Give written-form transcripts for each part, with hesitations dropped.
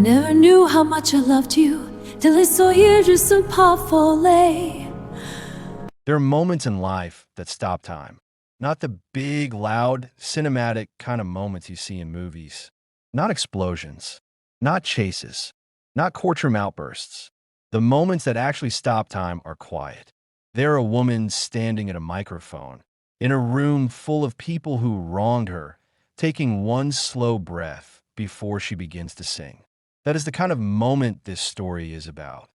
never knew how much I loved you till I saw you just a powerful lay. There are moments in life that stop time. Not the big, loud, cinematic kind of moments you see in movies. Not explosions. Not chases. Not courtroom outbursts. The moments that actually stop time are quiet. They're a woman standing at a microphone, in a room full of people who wronged her, taking one slow breath before she begins to sing. That is the kind of moment this story is about.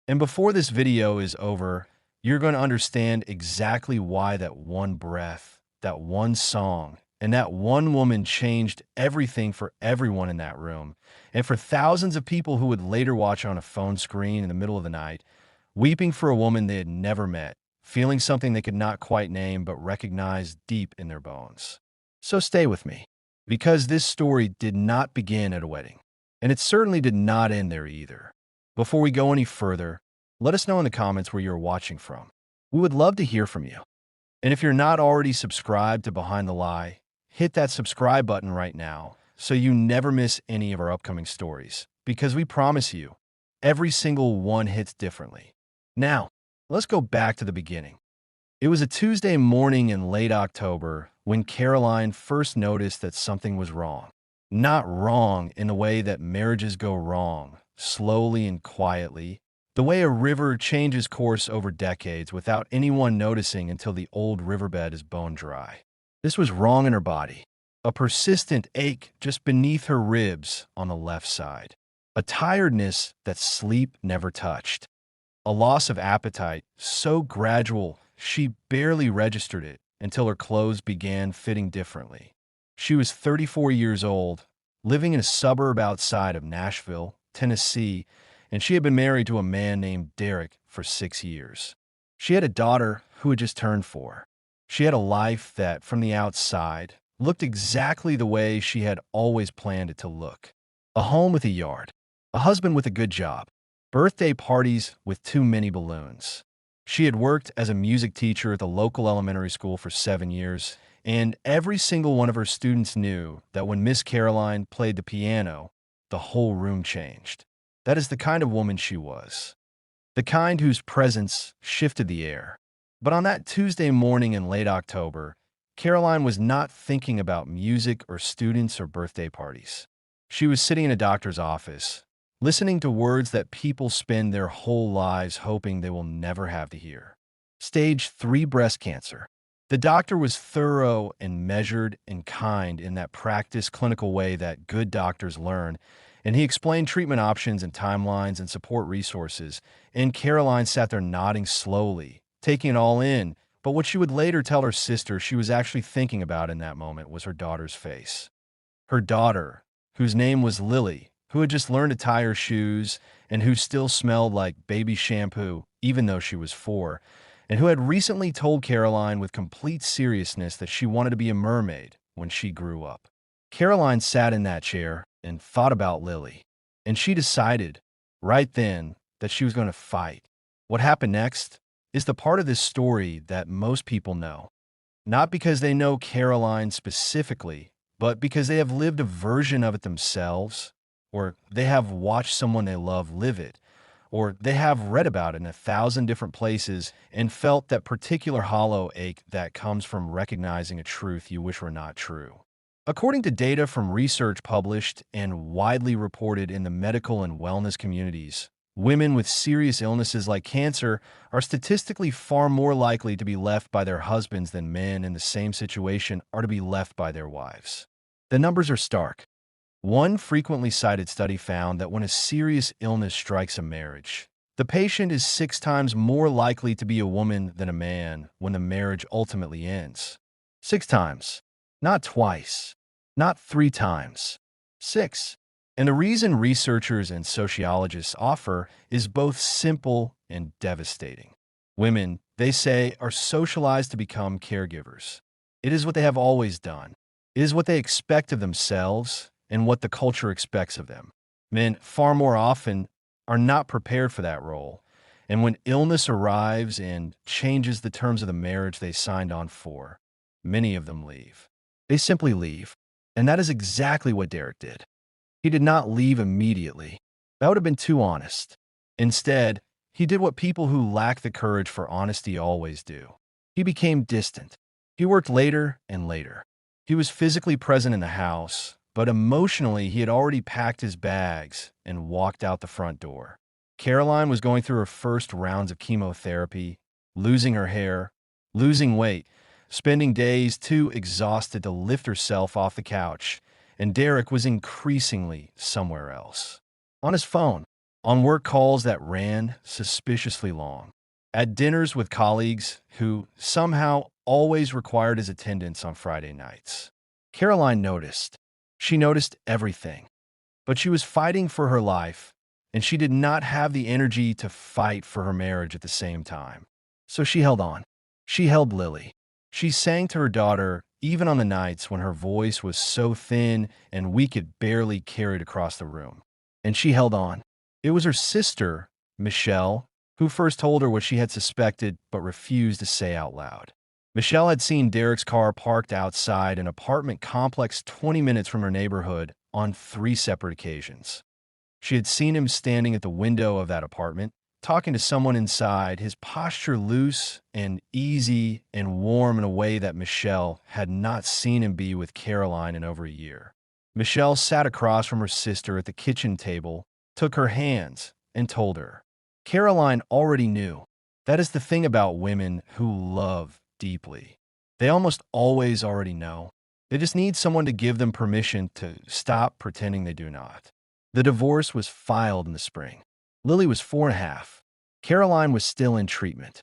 And before this video is over, you're going to understand exactly why that one breath, that one song, and that one woman changed everything for everyone in that room, and for thousands of people who would later watch on a phone screen in the middle of the night, weeping for a woman they had never met, feeling something they could not quite name but recognize deep in their bones. So stay with me, because this story did not begin at a wedding, and it certainly did not end there either. Before we go any further, let us know in the comments where you're watching from. We would love to hear from you. And if you're not already subscribed to Behind the Lie, hit that subscribe button right now so you never miss any of our upcoming stories, because we promise you, every single one hits differently. Now, let's go back to the beginning. It was a Tuesday morning in late October when Caroline first noticed that something was wrong. Not wrong in the way that marriages go wrong, slowly and quietly, the way a river changes course over decades without anyone noticing until the old riverbed is bone dry. This was wrong in her body. A persistent ache just beneath her ribs on the left side. A tiredness that sleep never touched. A loss of appetite so gradual she barely registered it until her clothes began fitting differently. She was 34 years old, living in a suburb outside of Nashville, Tennessee, and she had been married to a man named Derek for 6 years. She had a daughter who had just turned 4. She had a life that, from the outside, looked exactly the way she had always planned it to look. A home with a yard, a husband with a good job, birthday parties with too many balloons. She had worked as a music teacher at the local elementary school for 7 years, and every single one of her students knew that when Miss Caroline played the piano, the whole room changed. That is the kind of woman she was. The kind whose presence shifted the air. But on that Tuesday morning in late October, Caroline was not thinking about music or students or birthday parties. She was sitting in a doctor's office, listening to words that people spend their whole lives hoping they will never have to hear. Stage 3 breast cancer. The doctor was thorough and measured and kind in that practice clinical way that good doctors learn, and he explained treatment options and timelines and support resources, and Caroline sat there nodding slowly, taking it all in, but what she would later tell her sister she was actually thinking about in that moment was her daughter's face. Her daughter, whose name was Lily, who had just learned to tie her shoes and who still smelled like baby shampoo even though she was 4, and who had recently told Caroline with complete seriousness that she wanted to be a mermaid when she grew up. Caroline sat in that chair and thought about Lily, and she decided right then that she was going to fight. What happened next is the part of this story that most people know, not because they know Caroline specifically, but because they have lived a version of it themselves, or they have watched someone they love live it, or they have read about it in 1,000 different places and felt that particular hollow ache that comes from recognizing a truth you wish were not true. According to data from research published and widely reported in the medical and wellness communities, women with serious illnesses like cancer are statistically far more likely to be left by their husbands than men in the same situation are to be left by their wives. The numbers are stark. One frequently cited study found that when a serious illness strikes a marriage, the patient is 6 times more likely to be a woman than a man when the marriage ultimately ends. 6 times. Not twice, not 3 times, 6. And the reason researchers and sociologists offer is both simple and devastating. Women, they say, are socialized to become caregivers. It is what they have always done. It is what they expect of themselves and what the culture expects of them. Men, far more often, are not prepared for that role. And when illness arrives and changes the terms of the marriage they signed on for, many of them leave. They simply leave. And that is exactly what Derek did. He did not leave immediately. That would have been too honest. Instead, he did what people who lack the courage for honesty always do. He became distant. He worked later and later. He was physically present in the house, but emotionally he had already packed his bags and walked out the front door. Caroline was going through her first rounds of chemotherapy, losing her hair, losing weight, spending days too exhausted to lift herself off the couch, and Derek was increasingly somewhere else. On his phone, on work calls that ran suspiciously long, at dinners with colleagues who somehow always required his attendance on Friday nights. Caroline noticed. She noticed everything. But she was fighting for her life, and she did not have the energy to fight for her marriage at the same time. So she held on. She held Lily. She sang to her daughter even on the nights when her voice was so thin and we could barely carry it across the room. And she held on. It was her sister, Michelle, who first told her what she had suspected but refused to say out loud. Michelle had seen Derek's car parked outside an apartment complex 20 minutes from her neighborhood on 3 separate occasions. She had seen him standing at the window of that apartment, talking to someone inside, his posture loose and easy and warm in a way that Michelle had not seen him be with Caroline in over a year. Michelle sat across from her sister at the kitchen table, took her hands, and told her. Caroline already knew. That is the thing about women who love deeply. They almost always already know. They just need someone to give them permission to stop pretending they do not. The divorce was filed in the spring. Lily was 4.5. Caroline was still in treatment.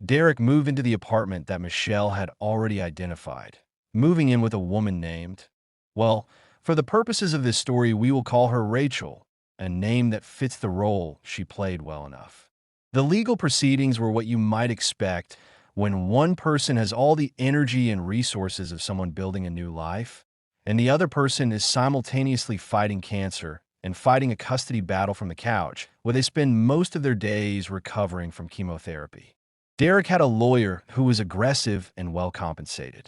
Derek moved into the apartment that Michelle had already identified, moving in with a woman named, well, for the purposes of this story, we will call her Rachel, a name that fits the role she played well enough. The legal proceedings were what you might expect when one person has all the energy and resources of someone building a new life, and the other person is simultaneously fighting cancer and fighting a custody battle from the couch, where they spend most of their days recovering from chemotherapy. Derek had a lawyer who was aggressive and well compensated.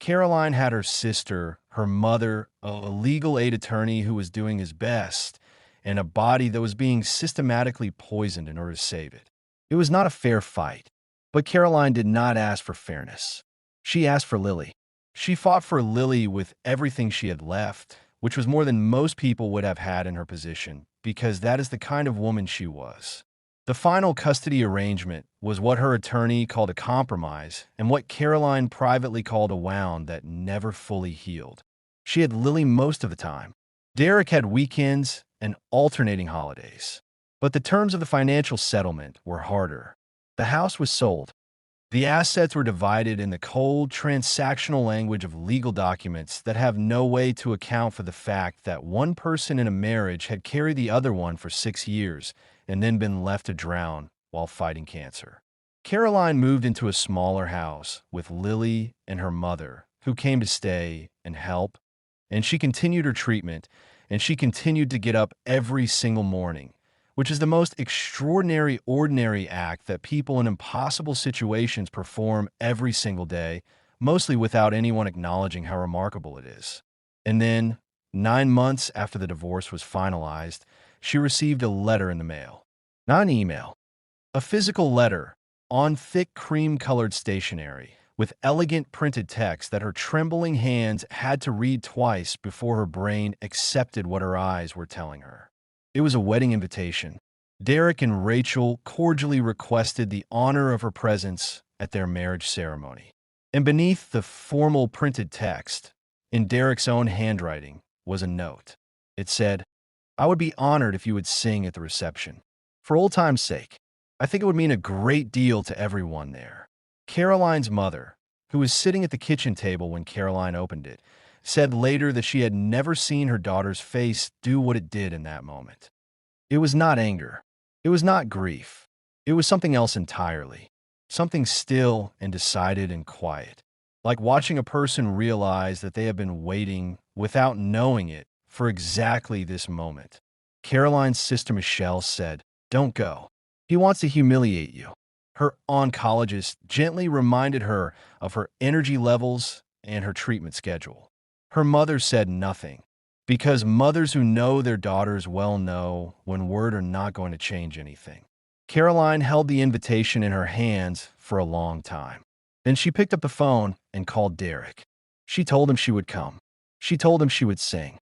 Caroline had her sister, her mother, a legal aid attorney who was doing his best, and a body that was being systematically poisoned in order to save it. It was not a fair fight, but Caroline did not ask for fairness. She asked for Lily. She fought for Lily with everything she had left, which was more than most people would have had in her position, because that is the kind of woman she was. The final custody arrangement was what her attorney called a compromise and what Caroline privately called a wound that never fully healed. She had Lily most of the time. Derek had weekends and alternating holidays. But the terms of the financial settlement were harder. The house was sold. The assets were divided in the cold, transactional language of legal documents that have no way to account for the fact that one person in a marriage had carried the other one for 6 years and then been left to drown while fighting cancer. Caroline moved into a smaller house with Lily and her mother, who came to stay and help, and she continued her treatment, and she continued to get up every single morning, which is the most extraordinary, ordinary act that people in impossible situations perform every single day, mostly without anyone acknowledging how remarkable it is. And then, 9 months after the divorce was finalized, she received a letter in the mail. Not an email. A physical letter on thick cream-colored stationery with elegant printed text that her trembling hands had to read twice before her brain accepted what her eyes were telling her. It was a wedding invitation. Derek and Rachel cordially requested the honor of her presence at their marriage ceremony. And beneath the formal printed text, in Derek's own handwriting, was a note. It said, "I would be honored if you would sing at the reception. For old time's sake, I think it would mean a great deal to everyone there." Caroline's mother, who was sitting at the kitchen table when Caroline opened it, said later that she had never seen her daughter's face do what it did in that moment. It was not anger. It was not grief. It was something else entirely. Something still and decided and quiet. Like watching a person realize that they have been waiting, without knowing it, for exactly this moment. Caroline's sister Michelle said, "Don't go. He wants to humiliate you." Her oncologist gently reminded her of her energy levels and her treatment schedule. Her mother said nothing, because mothers who know their daughters well know when words are not going to change anything. Caroline held the invitation in her hands for a long time. Then she picked up the phone and called Derek. She told him she would come. She told him she would sing.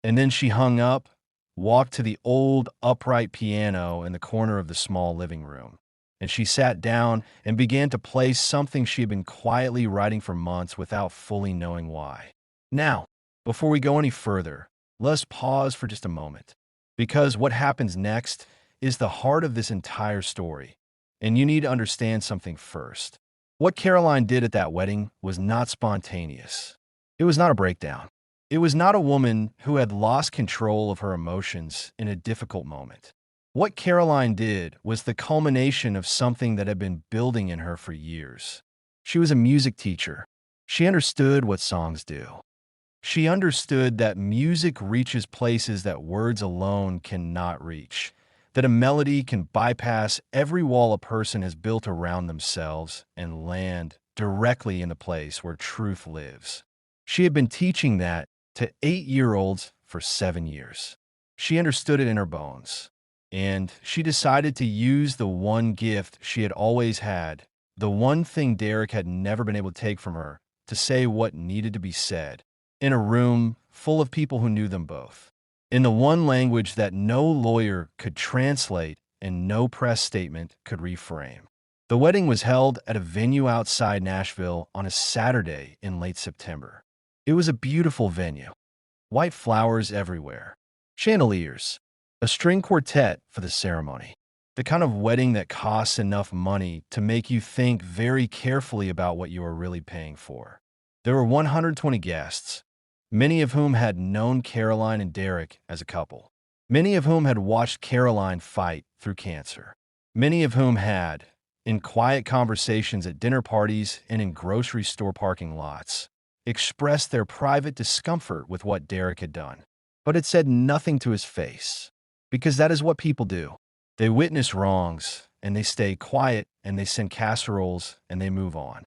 And then she hung up, walked to the old upright piano in the corner of the small living room, and she sat down and began to play something she had been quietly writing for months without fully knowing why. Now, before we go any further, let's pause for just a moment, because what happens next is the heart of this entire story, and you need to understand something first. What Caroline did at that wedding was not spontaneous. It was not a breakdown. It was not a woman who had lost control of her emotions in a difficult moment. What Caroline did was the culmination of something that had been building in her for years. She was a music teacher. She understood what songs do. She understood that music reaches places that words alone cannot reach, that a melody can bypass every wall a person has built around themselves and land directly in the place where truth lives. She had been teaching that to 8-year-olds for 7 years. She understood it in her bones, and she decided to use the one gift she had always had, the one thing Derek had never been able to take from her, to say what needed to be said, in a room full of people who knew them both, in the one language that no lawyer could translate and no press statement could reframe. The wedding was held at a venue outside Nashville on a Saturday in late September. It was a beautiful venue. White flowers everywhere. Chandeliers. A string quartet for the ceremony. The kind of wedding that costs enough money to make you think very carefully about what you are really paying for. There were 120 guests, many of whom had known Caroline and Derek as a couple. Many of whom had watched Caroline fight through cancer. Many of whom had, in quiet conversations at dinner parties and in grocery store parking lots, expressed their private discomfort with what Derek had done. But it said nothing to his face, because that is what people do. They witness wrongs, and they stay quiet, and they send casseroles, and they move on.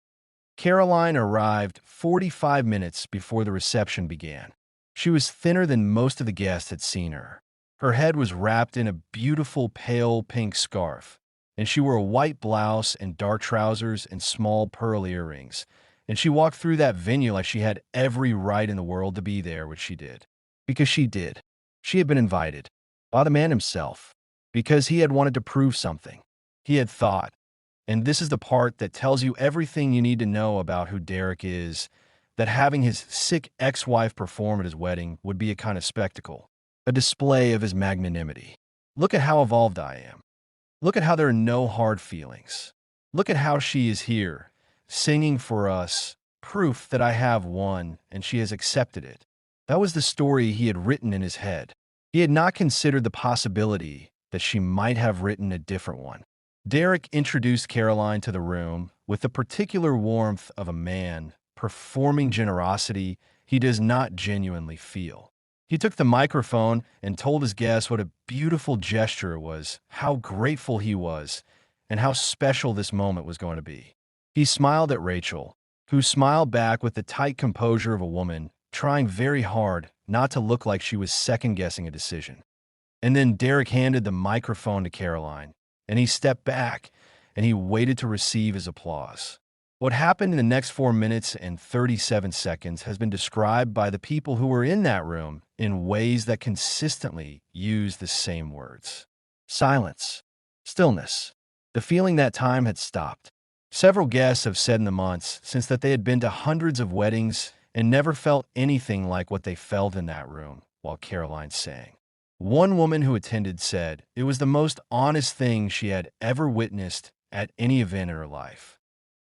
Caroline arrived 45 minutes before the reception began. She was thinner than most of the guests had seen her. Her head was wrapped in a beautiful pale pink scarf, and she wore a white blouse and dark trousers and small pearl earrings. And she walked through that venue like she had every right in the world to be there, which she did. Because she did. She had been invited by the man himself, because he had wanted to prove something. He had thought, and this is the part that tells you everything you need to know about who Derek is, that having his sick ex-wife perform at his wedding would be a kind of spectacle, a display of his magnanimity. Look at how evolved I am. Look at how there are no hard feelings. Look at how she is here, singing for us, proof that I have one and she has accepted it. That was the story he had written in his head. He had not considered the possibility that she might have written a different one. Derek introduced Caroline to the room with the particular warmth of a man performing generosity he does not genuinely feel. He took the microphone and told his guests what a beautiful gesture it was, how grateful he was, and how special this moment was going to be. He smiled at Rachel, who smiled back with the tight composure of a woman trying very hard not to look like she was second-guessing a decision. And then Derek handed the microphone to Caroline, and he stepped back, and he waited to receive his applause. What happened in the next 4 minutes and 37 seconds has been described by the people who were in that room in ways that consistently use the same words. Silence. Stillness. The feeling that time had stopped. Several guests have said in the months since that they had been to hundreds of weddings and never felt anything like what they felt in that room while Caroline sang. One woman who attended said it was the most honest thing she had ever witnessed at any event in her life.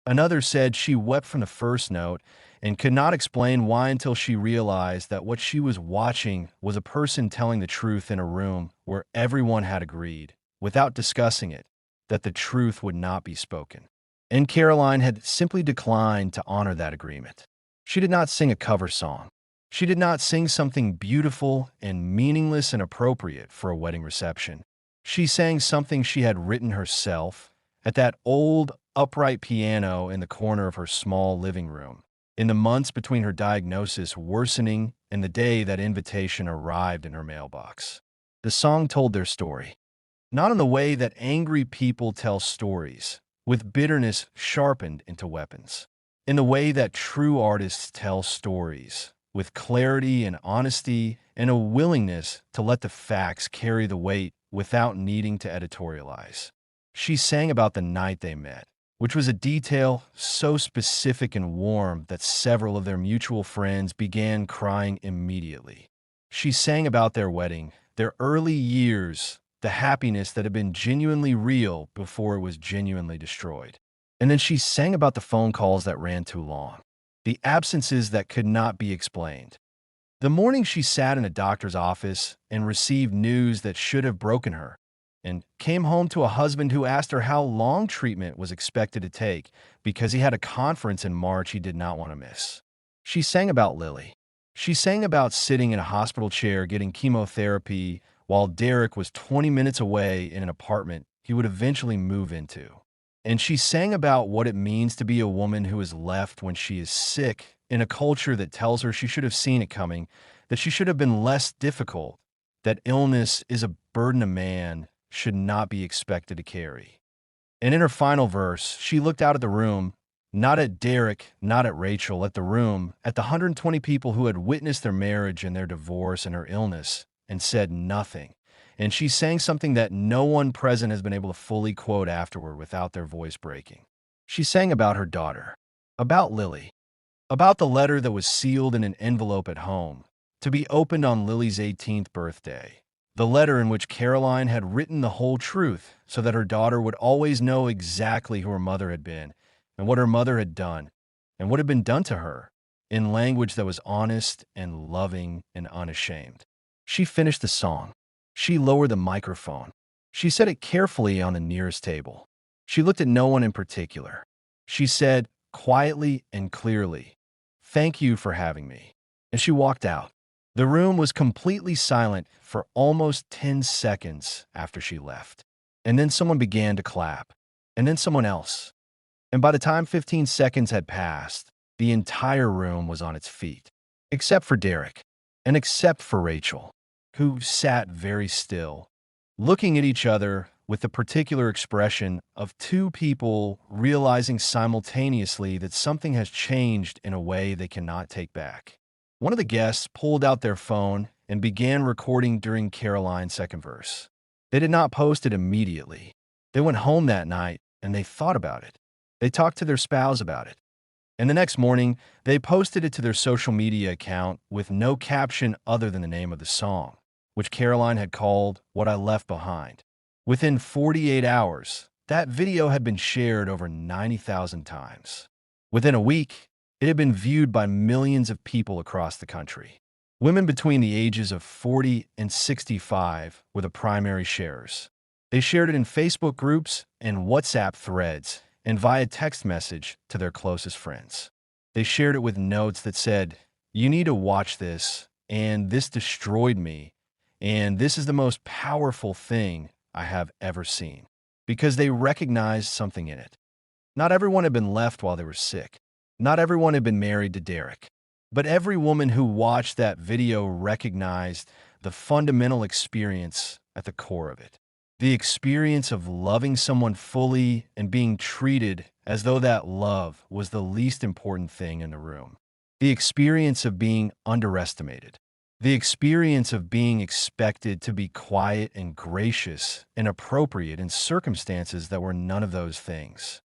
Another said she wept from the first note and could not explain why until she realized that what she was watching was a person telling the truth in a room where everyone had agreed, without discussing it, that the truth would not be spoken. And Caroline had simply declined to honor that agreement. She did not sing a cover song. She did not sing something beautiful and meaningless and appropriate for a wedding reception. She sang something she had written herself at that old, upright piano in the corner of her small living room. in the months between her diagnosis worsening and the day that invitation arrived in her mailbox. The song told their story, not in the way that angry people tell stories, with bitterness sharpened into weapons, in the way that true artists tell stories, with clarity and honesty and a willingness to let the facts carry the weight without needing to editorialize. She sang about the night they met, which was a detail so specific and warm that several of their mutual friends began crying immediately. She sang about their wedding, their early years, the happiness that had been genuinely real before it was genuinely destroyed. And then she sang about the phone calls that ran too long, the absences that could not be explained. The morning she sat in a doctor's office and received news that should have broken her, and came home to a husband who asked her how long treatment was expected to take because he had a conference in March he did not want to miss. She sang about Lily. She sang about sitting in a hospital chair getting chemotherapy while Derek was 20 minutes away in an apartment he would eventually move into. And she sang about what it means to be a woman who is left when she is sick in a culture that tells her she should have seen it coming, that she should have been less difficult, that illness is a burden a man should not be expected to carry. And in her final verse, she looked out at the room, not at Derek, not at Rachel, at the room, at the 120 people who had witnessed their marriage and their divorce and her illness, and said nothing. And she sang something that no one present has been able to fully quote afterward without their voice breaking. She sang about her daughter, about Lily, about the letter that was sealed in an envelope at home, to be opened on Lily's 18th birthday. The letter in which Caroline had written the whole truth so that her daughter would always know exactly who her mother had been and what her mother had done and what had been done to her, in language that was honest and loving and unashamed. She finished the song. She lowered the microphone. She said it carefully on the nearest table. She looked at no one in particular. She said, quietly and clearly, "Thank you for having me." And she walked out. The room was completely silent for almost 10 seconds after she left. And then someone began to clap. And then someone else. And by the time 15 seconds had passed, the entire room was on its feet. Except for Derek. And except for Rachel, who sat very still, looking at each other with the particular expression of two people realizing simultaneously that something has changed in a way they cannot take back. One of the guests pulled out their phone and began recording during Caroline's second verse. They did not post it immediately. They went home that night and they thought about it. They talked to their spouse about it. And the next morning, they posted it to their social media account with no caption other than the name of the song, which Caroline had called What I Left Behind. Within 48 hours, that video had been shared over 90,000 times. Within a week, it had been viewed by millions of people across the country. Women between the ages of 40 and 65 were the primary sharers. They shared it in Facebook groups and WhatsApp threads and via text message to their closest friends. They shared it with notes that said, "You need to watch this," and "This destroyed me," and "This is the most powerful thing I have ever seen," because they recognized something in it. Not everyone had been left while they were sick. Not everyone had been married to Derek. But every woman who watched that video recognized the fundamental experience at the core of it. The experience of loving someone fully and being treated as though that love was the least important thing in the room. The experience of being underestimated. The experience of being expected to be quiet and gracious and appropriate in circumstances that were none of those things.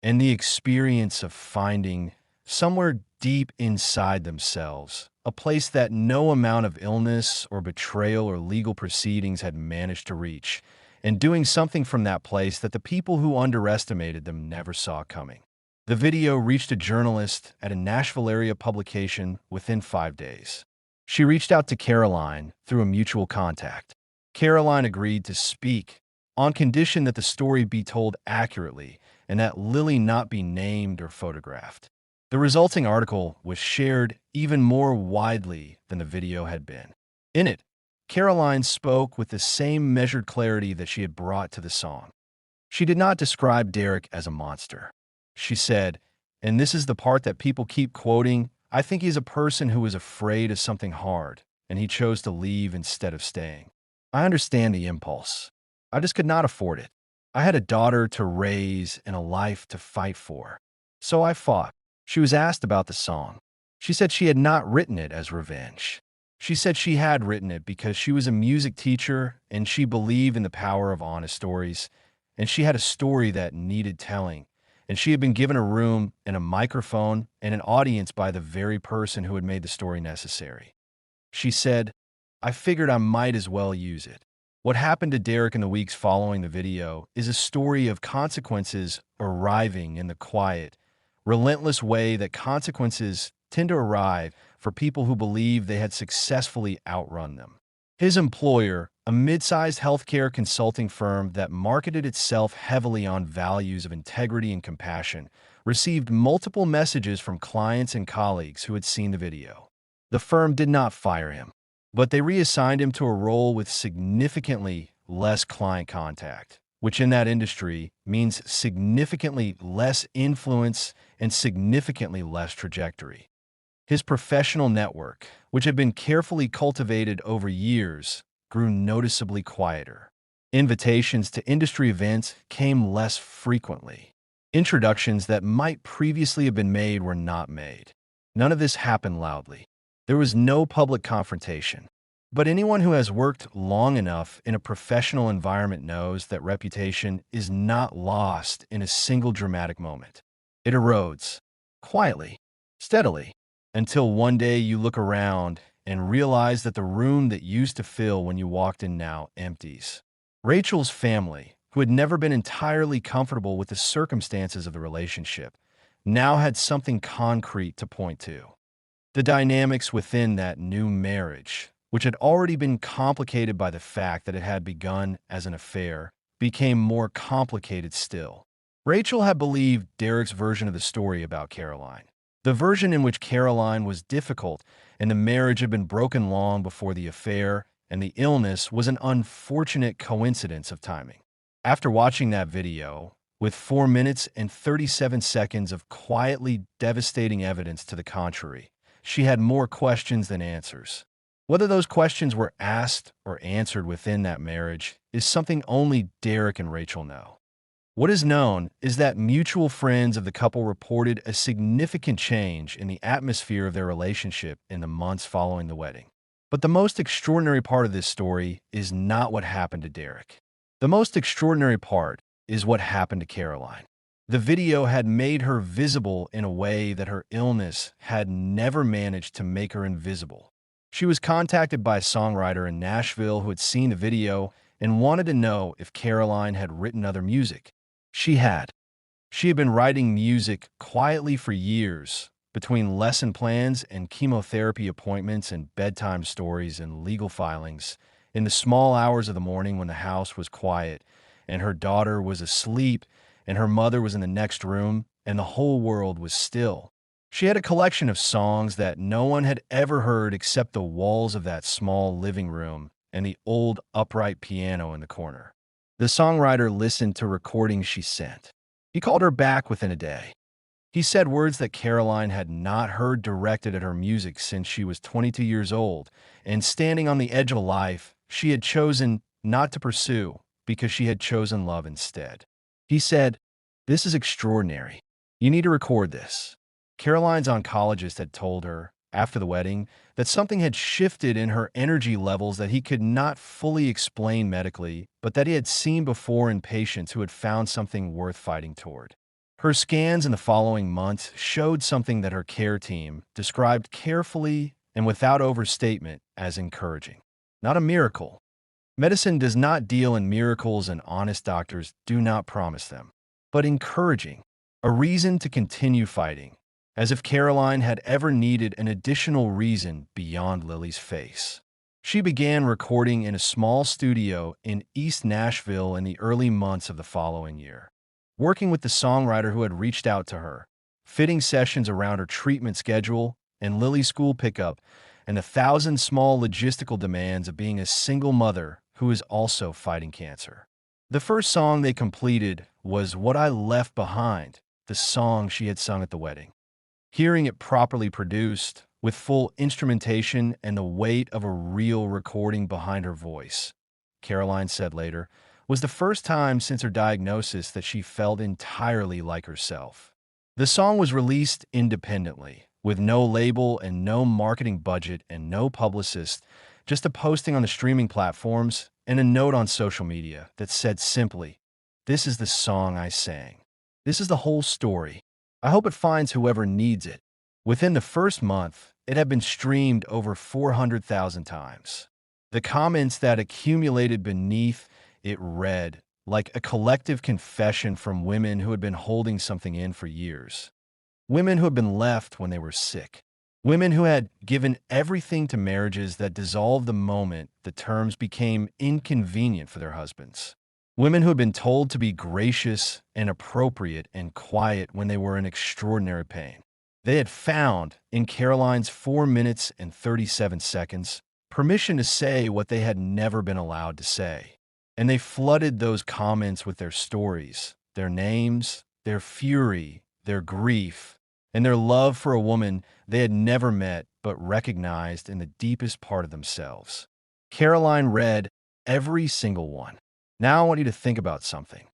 And the experience of finding somewhere deep inside themselves a place that no amount of illness or betrayal or legal proceedings had managed to reach, and doing something from that place that the people who underestimated them never saw coming. The video reached a journalist at a Nashville area publication within 5 days. She reached out to Caroline through a mutual contact. Caroline agreed to speak on condition that the story be told accurately and that Lily not be named or photographed. The resulting article was shared even more widely than the video had been. In it, Caroline spoke with the same measured clarity that she had brought to the song. She did not describe Derek as a monster. She said, And this is the part that people keep quoting. I think he's a person who was afraid of something hard, and he chose to leave instead of staying. I understand the impulse. I just could not afford it. I had a daughter to raise and a life to fight for. So I fought. She was asked about the song. She said she had not written it as revenge. She said she had written it because she was a music teacher and she believed in the power of honest stories, and she had a story that needed telling, and she had been given a room and a microphone and an audience by the very person who had made the story necessary. She said, I figured I might as well use it. What happened to Derek in the weeks following the video is a story of consequences arriving in the quiet, relentless way that consequences tend to arrive for people who believe they had successfully outrun them. His employer, a mid-sized healthcare consulting firm that marketed itself heavily on values of integrity and compassion, received multiple messages from clients and colleagues who had seen the video. The firm did not fire him, but they reassigned him to a role with significantly less client contact, which in that industry means significantly less influence and significantly less trajectory. His professional network, which had been carefully cultivated over years, grew noticeably quieter. Invitations to industry events came less frequently. Introductions that might previously have been made were not made. None of this happened loudly. There was no public confrontation. But anyone who has worked long enough in a professional environment knows that reputation is not lost in a single dramatic moment. It erodes, quietly, steadily, until one day you look around and realize that the room that used to fill when you walked in now empties. Rachel's family, who had never been entirely comfortable with the circumstances of the relationship, now had something concrete to point to. The dynamics within that new marriage, which had already been complicated by the fact that it had begun as an affair, became more complicated still. Rachel had believed Derek's version of the story about Caroline. The version in which Caroline was difficult and the marriage had been broken long before the affair, and the illness was an unfortunate coincidence of timing. After watching that video, with 4 minutes and 37 seconds of quietly devastating evidence to the contrary, she had more questions than answers. Whether those questions were asked or answered within that marriage is something only Derek and Rachel know. What is known is that mutual friends of the couple reported a significant change in the atmosphere of their relationship in the months following the wedding. But the most extraordinary part of this story is not what happened to Derek. The most extraordinary part is what happened to Caroline. The video had made her visible in a way that her illness had never managed to make her invisible. She was contacted by a songwriter in Nashville who had seen the video and wanted to know if Caroline had written other music. She had. She had been writing music quietly for years, between lesson plans and chemotherapy appointments and bedtime stories and legal filings, in the small hours of the morning when the house was quiet and her daughter was asleep and her mother was in the next room and the whole world was still. She had a collection of songs that no one had ever heard except the walls of that small living room and the old upright piano in the corner. The songwriter listened to recordings she sent. He called her back within a day. He said words that Caroline had not heard directed at her music since she was 22 years old, and standing on the edge of a life she had chosen not to pursue because she had chosen love instead. He said, "This is extraordinary. You need to record this." Caroline's oncologist had told her, after the wedding, that something had shifted in her energy levels that he could not fully explain medically, but that he had seen before in patients who had found something worth fighting toward. Her scans in the following months showed something that her care team described carefully and without overstatement as encouraging. Not a miracle. Medicine does not deal in miracles and honest doctors do not promise them, but encouraging, a reason to continue fighting, as if Caroline had ever needed an additional reason beyond Lily's face. She began recording in a small studio in East Nashville in the early months of the following year, working with the songwriter who had reached out to her, fitting sessions around her treatment schedule and Lily's school pickup, and the 1,000 small logistical demands of being a single mother who is also fighting cancer. The first song they completed was What I Left Behind, the song she had sung at the wedding. Hearing it properly produced, with full instrumentation and the weight of a real recording behind her voice, Caroline said later, was the first time since her diagnosis that she felt entirely like herself. The song was released independently, with no label and no marketing budget and no publicist, just a posting on the streaming platforms and a note on social media that said simply, "This is the song I sang. This is the whole story. I hope it finds whoever needs it." Within the first month, it had been streamed over 400,000 times. The comments that accumulated beneath it read like a collective confession from women who had been holding something in for years. Women who had been left when they were sick. Women who had given everything to marriages that dissolved the moment the terms became inconvenient for their husbands. Women who had been told to be gracious and appropriate and quiet when they were in extraordinary pain. They had found, in Caroline's 4 minutes and 37 seconds, permission to say what they had never been allowed to say. And they flooded those comments with their stories, their names, their fury, their grief, and their love for a woman they had never met but recognized in the deepest part of themselves. Caroline read every single one. Now I want you to think about something,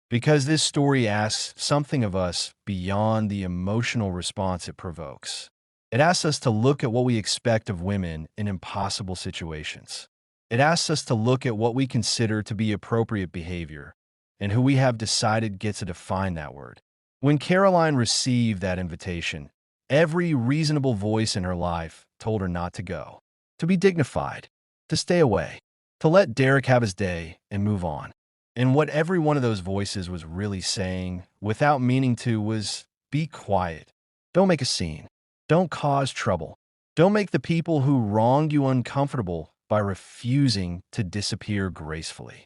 because this story asks something of us beyond the emotional response it provokes. It asks us to look at what we expect of women in impossible situations. It asks us to look at what we consider to be appropriate behavior and who we have decided gets to define that word. When Caroline received that invitation, every reasonable voice in her life told her not to go, to be dignified, to stay away, to let Derek have his day and move on. And what every one of those voices was really saying, without meaning to, was be quiet. Don't make a scene. Don't cause trouble. Don't make the people who wronged you uncomfortable by refusing to disappear gracefully.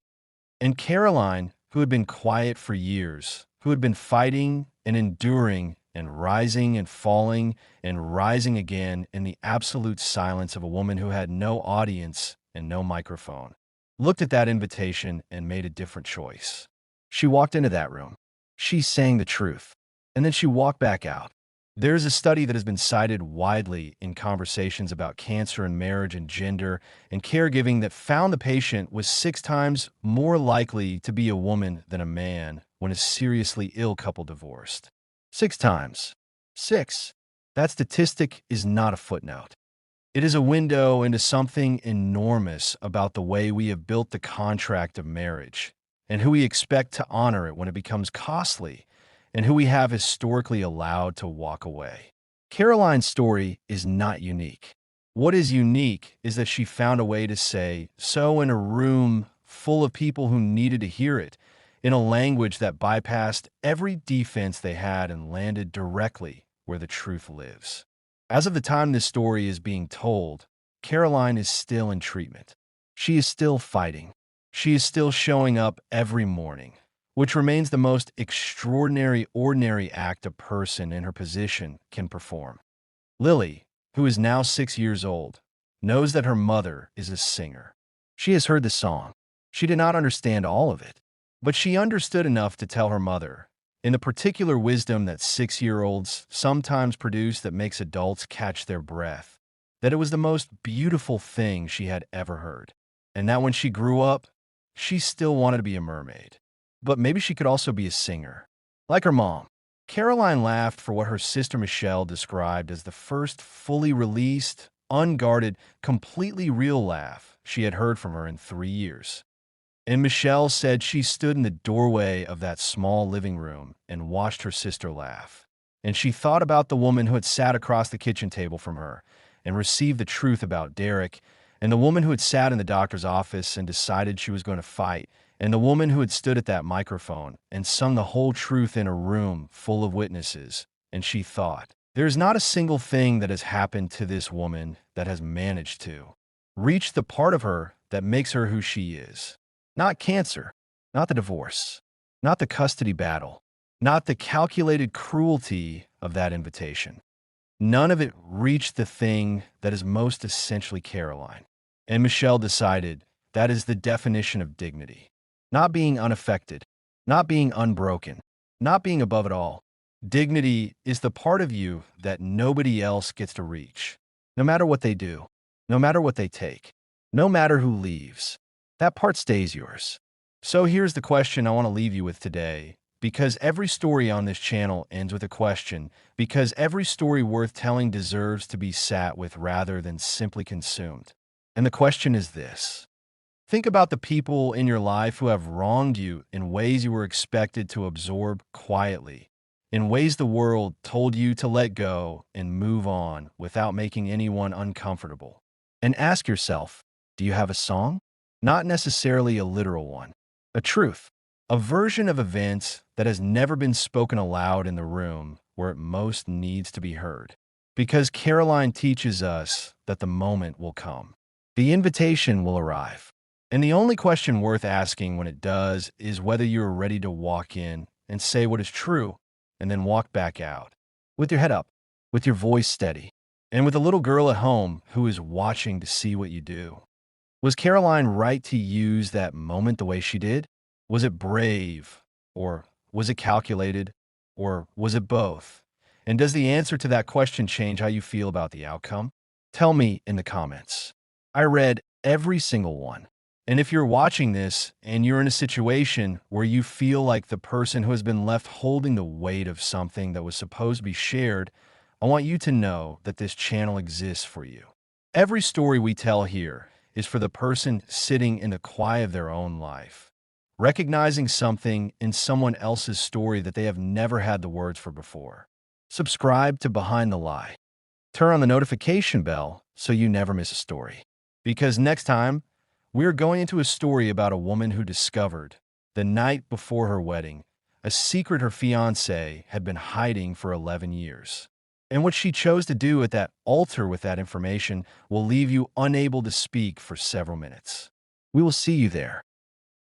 And Caroline, who had been quiet for years, who had been fighting and enduring and rising and falling and rising again in the absolute silence of a woman who had no audience and no microphone, looked at that invitation and made a different choice. She walked into that room. She sang the truth. And then she walked back out. There's a study that has been cited widely in conversations about cancer and marriage and gender and caregiving that found the patient was 6 times more likely to be a woman than a man when a seriously ill couple divorced. 6 times. 6. That statistic is not a footnote. It is a window into something enormous about the way we have built the contract of marriage and who we expect to honor it when it becomes costly, and who we have historically allowed to walk away. Caroline's story is not unique. What is unique is that she found a way to say so in a room full of people who needed to hear it, in a language that bypassed every defense they had and landed directly where the truth lives. As of the time this story is being told, Caroline is still in treatment. She is still fighting. She is still showing up every morning, which remains the most extraordinary, ordinary act a person in her position can perform. Lily, who is now 6 years old, knows that her mother is a singer. She has heard the song. She did not understand all of it, but she understood enough to tell her mother, in the particular wisdom that 6-year-olds sometimes produce that makes adults catch their breath, that it was the most beautiful thing she had ever heard, and that when she grew up, she still wanted to be a mermaid. But maybe she could also be a singer. Like her mom, Caroline laughed for what her sister Michelle described as the first fully released, unguarded, completely real laugh she had heard from her in 3 years. And Michelle said she stood in the doorway of that small living room and watched her sister laugh. And she thought about the woman who had sat across the kitchen table from her and received the truth about Derek, and the woman who had sat in the doctor's office and decided she was going to fight, and the woman who had stood at that microphone and sung the whole truth in a room full of witnesses. And she thought, there's not a single thing that has happened to this woman that has managed to reach the part of her that makes her who she is. Not cancer, not the divorce, not the custody battle, not the calculated cruelty of that invitation. None of it reached the thing that is most essentially Caroline. And Michelle decided that is the definition of dignity. Not being unaffected, not being unbroken, not being above it all, Dignity is the part of you that nobody else gets to reach. No matter what they do, no matter what they take, no matter who leaves, that part stays yours. So here's the question I want to leave you with today. Because every story on this channel ends with a question, because every story worth telling deserves to be sat with rather than simply consumed. And the question is this. Think about the people in your life who have wronged you in ways you were expected to absorb quietly, in ways the world told you to let go and move on without making anyone uncomfortable. And ask yourself, do you have a song? Not necessarily a literal one, a truth, a version of events that has never been spoken aloud in the room where it most needs to be heard. Because Caroline teaches us that the moment will come. The invitation will arrive. And the only question worth asking when it does is whether you are ready to walk in and say what is true and then walk back out. With your head up, with your voice steady, and with a little girl at home who is watching to see what you do. Was Caroline right to use that moment the way she did? Was it brave? Or was it calculated? Or was it both? And does the answer to that question change how you feel about the outcome? Tell me in the comments. I read every single one. And if you're watching this and you're in a situation where you feel like the person who has been left holding the weight of something that was supposed to be shared, I want you to know that this channel exists for you. Every story we tell here is for the person sitting in the quiet of their own life, recognizing something in someone else's story that they have never had the words for before. Subscribe to Behind the Lie. Turn on the notification bell so you never miss a story. Because next time, we're going into a story about a woman who discovered, the night before her wedding, a secret her fiancé had been hiding for 11 years. And what she chose to do at that altar with that information will leave you unable to speak for several minutes. We will see you there.